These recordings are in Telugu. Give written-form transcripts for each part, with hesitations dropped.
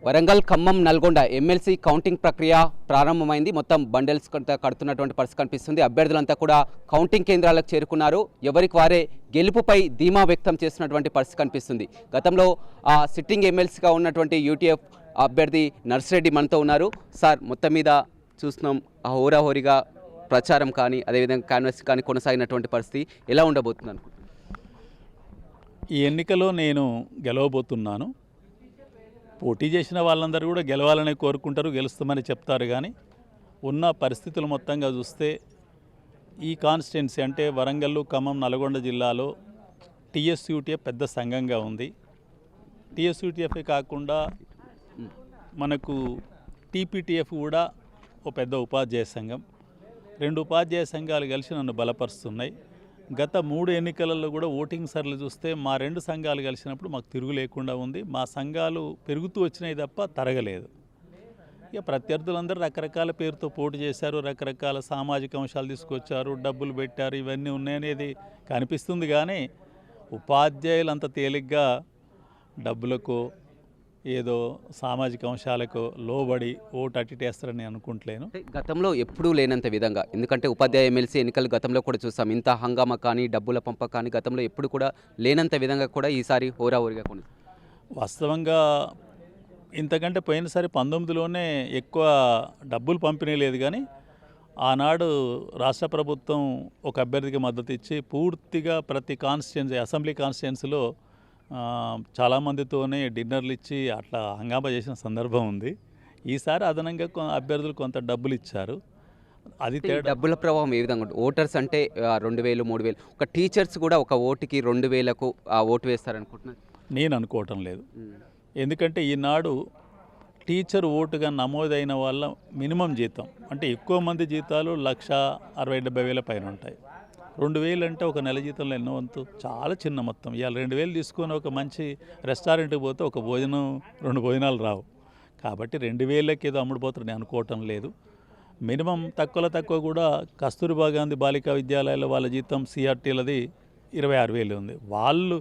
వరంగల్, ఖమ్మం, నల్గొండ ఎమ్మెల్సీ కౌంటింగ్ ప్రక్రియ ప్రారంభమైంది. మొత్తం బండల్స్ కడుతున్నటువంటి పరిస్థితి కనిపిస్తుంది. అభ్యర్థులంతా కూడా కౌంటింగ్ కేంద్రాలకు చేరుకున్నారు. ఎవరికి వారే గెలుపుపై ధీమా వ్యక్తం చేస్తున్నటువంటి పరిస్థితి కనిపిస్తుంది. గతంలో సిట్టింగ్ ఎమ్మెల్సీగా ఉన్నటువంటి యూటీఎఫ్ అభ్యర్థి నర్సిరెడ్డి మనతో ఉన్నారు. సార్, మొత్తం మీద చూస్తున్నాం హోరాహోరీగా ప్రచారం కానీ అదేవిధంగా కాన్వాస్ కానీ కొనసాగినటువంటి పరిస్థితి ఎలా ఉండబోతుంది అనుకుంటున్నాను? ఈ ఎన్నికలో నేను గెలవబోతున్నాను. పోటీ చేసిన వాళ్ళందరూ కూడా గెలవాలని కోరుకుంటారు, గెలుస్తామని చెప్తారు. కానీ ఉన్న పరిస్థితులు మొత్తంగా చూస్తే ఈ కాన్స్టిట్యున్సీ అంటే వరంగల్, ఖమ్మం, నల్గొండ జిల్లాలో టీఎస్యూటీఎఫ్ పెద్ద సంఘంగా ఉంది. టీఎస్యూటీఎఫే కాకుండా మనకు టీపీటీఎఫ్ కూడా ఒక పెద్ద ఉపాధ్యాయ సంఘం. రెండు ఉపాధ్యాయ సంఘాలు కలిసి నన్ను బలపరుస్తున్నాయి. గత 3 ఎన్నికలలో కూడా ఓటింగ్ సర్లు చూస్తే మా 2 సంఘాలు కలిసినప్పుడు మాకు తిరుగు లేకుండా ఉంది. మా సంఘాలు పెరుగుతూ వచ్చినాయి తప్ప తరగలేదు. ఇక ప్రత్యర్థులందరూ రకరకాల పేరుతో పోటీ చేశారు, రకరకాల సామాజిక అంశాలు తీసుకొచ్చారు, డబ్బులు పెట్టారు, ఇవన్నీ ఉన్నాయనేది కనిపిస్తుంది. కానీ ఉపాధ్యాయులు అంత తేలిగ్గా డబ్బులకు ఏదో సామాజిక అంశాలకు లోబడి ఓటు అట్టిటేస్తారని అనుకుంటలేను. గతంలో ఎప్పుడూ లేనంత విధంగా, ఎందుకంటే ఉపాధ్యాయ ఎమ్మెల్సీ ఎన్నికలు గతంలో కూడా చూసాం. ఇంత హంగామా కానీ డబ్బుల పంప కానీ గతంలో ఎప్పుడు కూడా లేనంత విధంగా కూడా ఈసారి హోరాహోరీగా కొన్ని వాస్తవంగా ఇంతకంటే పోయినసారి 19లోనే ఎక్కువ డబ్బులు పంపిణీ లేదు. కానీ ఆనాడు రాష్ట్ర ప్రభుత్వం ఒక అభ్యర్థికి మద్దతు ఇచ్చి పూర్తిగా ప్రతి కాన్స్టిట్యున్సీ అసెంబ్లీ కాన్స్టిట్యున్సీలో చాలామందితోనే డిన్నర్లు ఇచ్చి అట్లా హంగామా చేసిన సందర్భం ఉంది. ఈసారి అదనంగా అభ్యర్థులు కొంత డబ్బులు ఇచ్చారు. అది డబ్బుల ప్రభావం ఏ విధంగా ఉంటుంది? ఓటర్స్ అంటే 2000, 3000, ఒక టీచర్స్ కూడా ఒక ఓటుకి 2000కు ఓటు వేస్తారనుకుంటున్నారు. నేను అనుకోవటం లేదు. ఎందుకంటే ఈనాడు టీచర్ ఓటుగా నమోదైన వాళ్ళ మినిమం జీతం అంటే ఎక్కువ మంది జీతాలు 1,60,000-70,000 పైన ఉంటాయి. 2,000 అంటే ఒక నెల జీతంలో ఎన్నో వంతు, చాలా చిన్న మొత్తం. ఇవాళ 2,000 తీసుకొని ఒక మంచి రెస్టారెంట్కి పోతే ఒక భోజనం 2 భోజనాలు రావు. కాబట్టి 2,000కి ఏదో అమ్ముడుపోతారు నేను అనుకోవటం లేదు. మినిమం తక్కువ కూడా కస్తూర్బా గాంధీ బాలికా విద్యాలయాల్లో వాళ్ళ జీతం సిఆర్టీలది 26,000 ఉంది. వాళ్ళు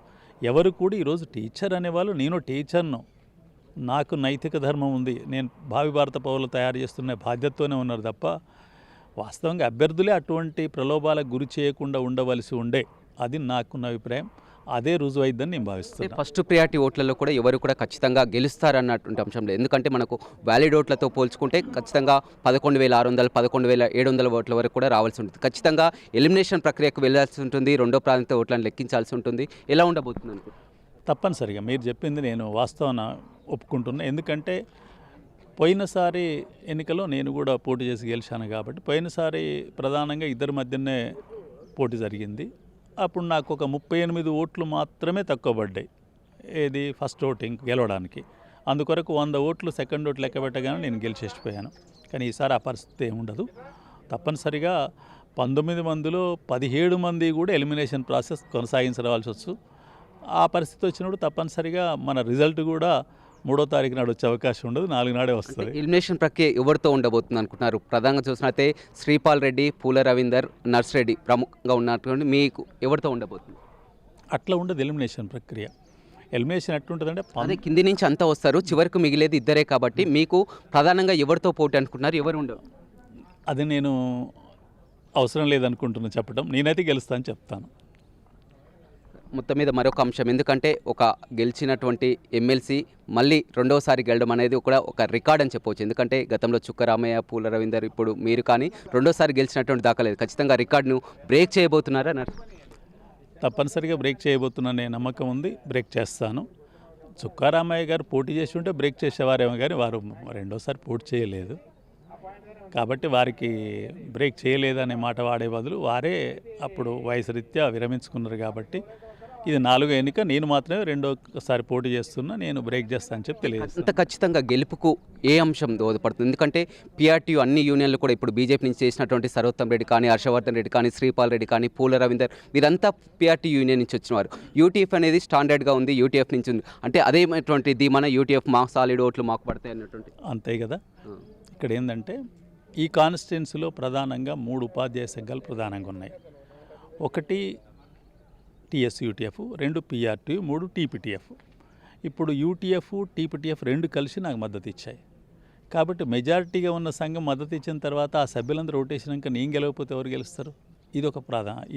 ఎవరు కూడా ఈరోజు టీచర్ అనేవాళ్ళు, నేను టీచర్ను, నాకు నైతిక ధర్మం ఉంది, నేను భావి భారత పౌరులు తయారు చేస్తున్న బాధ్యతతోనే ఉన్నారు తప్ప వాస్తవంగా అభ్యర్థులే అటువంటి ప్రలోభాలకు గురి చేయకుండా ఉండవలసి ఉండే. అది నాకున్న అభిప్రాయం. అదే రుజువైద్దని నేను భావిస్తున్నాను. ఫస్ట్ ప్రియారిటీ ఓట్లలో కూడా ఎవరు కూడా ఖచ్చితంగా గెలుస్తారన్నటువంటి అంశం లేదు. ఎందుకంటే మనకు వ్యాలిడ్ ఓట్లతో పోల్చుకుంటే ఖచ్చితంగా 11,600, 11,700 ఓట్ల వరకు కూడా రావాల్సి ఉంటుంది. ఖచ్చితంగా ఎలిమినేషన్ ప్రక్రియకు వెళ్ళాల్సి ఉంటుంది. రెండో ప్రాంత ఓట్లను లెక్కించాల్సి ఉంటుంది. ఎలా ఉండబోతుంది అనుకో? తప్పనిసరిగా మీరు చెప్పింది నేను వాస్తవాన ఒప్పుకుంటున్నా. ఎందుకంటే పోయినసారి ఎన్నికలో నేను కూడా పోటీ చేసి గెలిచాను. కాబట్టి పోయినసారి ప్రధానంగా ఇద్దరి మధ్యనే పోటీ జరిగింది. అప్పుడు నాకు ఒక 38 ఓట్లు మాత్రమే తక్కువ పడ్డాయి ఏది ఫస్ట్ ఓటింగ్ గెలవడానికి. అందుకొరకు 100 ఓట్లు సెకండ్ ఓట్లు లెక్క పెట్టగానే నేను గెలిచేసిపోయాను. కానీ ఈసారి ఆ పరిస్థితి ఏముండదు. తప్పనిసరిగా 19 మందిలో 17 మంది కూడా ఎలిమినేషన్ ప్రాసెస్ కొనసాగించవలసి వచ్చు. ఆ పరిస్థితి వచ్చినప్పుడు తప్పనిసరిగా మన రిజల్ట్ కూడా 3వ తారీఖు నాడు వచ్చే అవకాశం ఉండదు, 4 నాడే వస్తుంది. ఎలిమినేషన్ ప్రక్రియ ఎవరితో ఉండబోతుంది అనుకుంటున్నారు? ప్రధానంగా చూసినట్లయితే శ్రీపాల్ రెడ్డి, పూల రవీందర్, నర్సిరెడ్డి ప్రముఖంగా ఉన్నటువంటి మీకు ఎవరితో ఉండబోతుంది? అట్లా ఉండదు ఎలిమినేషన్ ప్రక్రియ. ఎలిమినేషన్ ఎట్లుంటుందంటే అదే కింది నుంచి అంతా వస్తారు, చివరికి మిగిలేది ఇద్దరే. కాబట్టి మీకు ప్రధానంగా ఎవరితో పోటీ అనుకుంటున్నారు? ఎవరు ఉండవు? అది నేను అవసరం లేదనుకుంటున్నాను చెప్పడం. నేనైతే గెలుస్తాను చెప్తాను. మొత్తం మీద మరొక అంశం, ఎందుకంటే ఒక గెలిచినటువంటి ఎమ్మెల్సీ మళ్ళీ రెండోసారి గెలడం అనేది కూడా ఒక రికార్డ్ అని చెప్పవచ్చు. ఎందుకంటే గతంలో చుక్కరామయ్య, పూల రవీందర్, ఇప్పుడు మీరు కానీ రెండోసారి గెలిచినటువంటి దాఖలేదు. ఖచ్చితంగా రికార్డును బ్రేక్ చేయబోతున్నారా? తప్పనిసరిగా బ్రేక్ చేయబోతున్నా నమ్మకం ఉంది. బ్రేక్ చేస్తాను. చుక్కారామయ్య గారు పోటీ చేసి ఉంటే బ్రేక్ చేసేవారేమో, కానీ వారు రెండోసారి పోటీ చేయలేదు. కాబట్టి వారికి బ్రేక్ చేయలేదనే మాట వాడే బదులు వారే అప్పుడు వయసు రీత్యా విరమించుకున్నారు. కాబట్టి ఇది 4వ ఎన్నిక, నేను మాత్రమే రెండోసారి పోటీ చేస్తున్నా, నేను బ్రేక్ చేస్తానని చెప్పి తెలియదు. అంత ఖచ్చితంగా గెలుపుకు ఏ అంశం దోహదపడుతుంది? ఎందుకంటే పిఆర్టీ అన్ని యూనియన్లు కూడా ఇప్పుడు బీజేపీ నుంచి చేసినటువంటి సర్వోత్తమ్ రెడ్డి కానీ, హర్షవర్ధన్ రెడ్డి కానీ, శ్రీపాల్ రెడ్డి కానీ, పూల రవీందర్, వీరంతా పిఆర్టీ యూనియన్ నుంచి వచ్చిన వారు. యూటీఎఫ్ అనేది స్టాండర్డ్గా ఉంది, యూటీఎఫ్ నుంచి ఉంది. అంటే అదేమైనటువంటి ధీమాన యూటీఎఫ్ మా సాలిడ్ ఓట్లు మాకు పడతాయి అన్నటువంటి అంతే కదా. ఇక్కడ ఏంటంటే ఈ కాన్స్టిట్యున్సీలో ప్రధానంగా 3 ఉపాధ్యాయ సంఘాలు ప్రధానంగా ఉన్నాయి. ఒకటి టీఎస్యూటీఎఫ్, 2 పీఆర్టీ, 3 టీపీటీఎఫ్. ఇప్పుడు యూటీఎఫ్ టీపీటీఎఫ్ రెండు కలిసి నాకు మద్దతు ఇచ్చాయి. కాబట్టి మెజారిటీగా ఉన్న సంఘం మద్దతు ఇచ్చిన తర్వాత ఆ సభ్యులందరూ ఓటేసినాక నేను గెలవకపోతే ఎవరు గెలుస్తారు?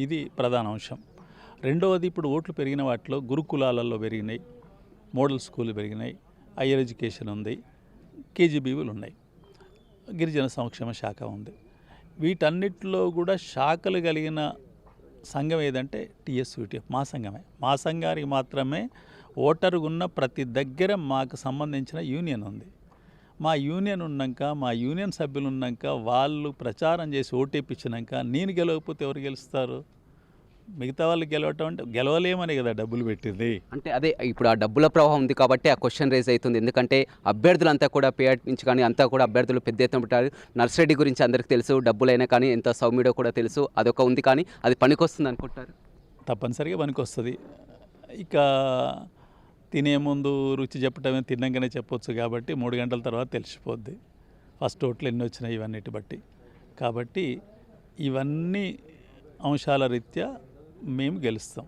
ఇది ప్రధాన అంశం. రెండవది, ఇప్పుడు ఓట్లు పెరిగిన వాటిలో గురుకులాలలో పెరిగినాయి, మోడల్ స్కూల్ పెరిగినాయి, హైయర్ ఎడ్యుకేషన్ ఉంది, కేజీబీవీలు ఉన్నాయి, గిరిజన సంక్షేమ శాఖ ఉంది. వీటన్నిటిలో కూడా శాఖలు కలిగిన సంఘం ఏదంటే టీఎస్యూటీఎఫ్ మా సంఘమే. మా సంఘానికి మాత్రమే ఓటరు ఉన్న ప్రతి దగ్గర మాకు సంబంధించిన యూనియన్ ఉంది. మా యూనియన్ ఉన్నాక, మా యూనియన్ సభ్యులు ఉన్నాక, వాళ్ళు ప్రచారం చేసి ఓటేపించినాక నేను గెలవకపోతే ఎవరు గెలుస్తారు? మిగతా వాళ్ళు గెలవటం అంటే గెలవలేమని కదా డబ్బులు పెట్టింది. అంటే అదే ఇప్పుడు ఆ డబ్బుల ప్రవాహం ఉంది కాబట్టి ఆ క్వశ్చన్ రేజ్ అవుతుంది. ఎందుకంటే అభ్యర్థులంతా కూడా పేట నుంచి కానీ అంతా కూడా అభ్యర్థులు పెద్ద ఎత్తున పెట్టారు. నర్సిరెడ్డి గురించి అందరికీ తెలుసు, డబ్బులైనా కానీ ఎంత సౌమ్యుడో కూడా తెలుసు. అదొక ఉంది, కానీ అది పనికొస్తుంది అనుకుంటారు? తప్పనిసరిగా పనికొస్తుంది. ఇక తినే ముందు రుచి చెప్పటమే తిన్నాకనే చెప్పొచ్చు కాబట్టి 3 గంటల తర్వాత తెలిసిపోద్ది ఫస్ట్ ఓట్లు ఎన్ని వచ్చినాయి ఇవన్నిటి బట్టి. కాబట్టి ఇవన్నీ అంశాల రీత్యా మేము గెలుస్తాం.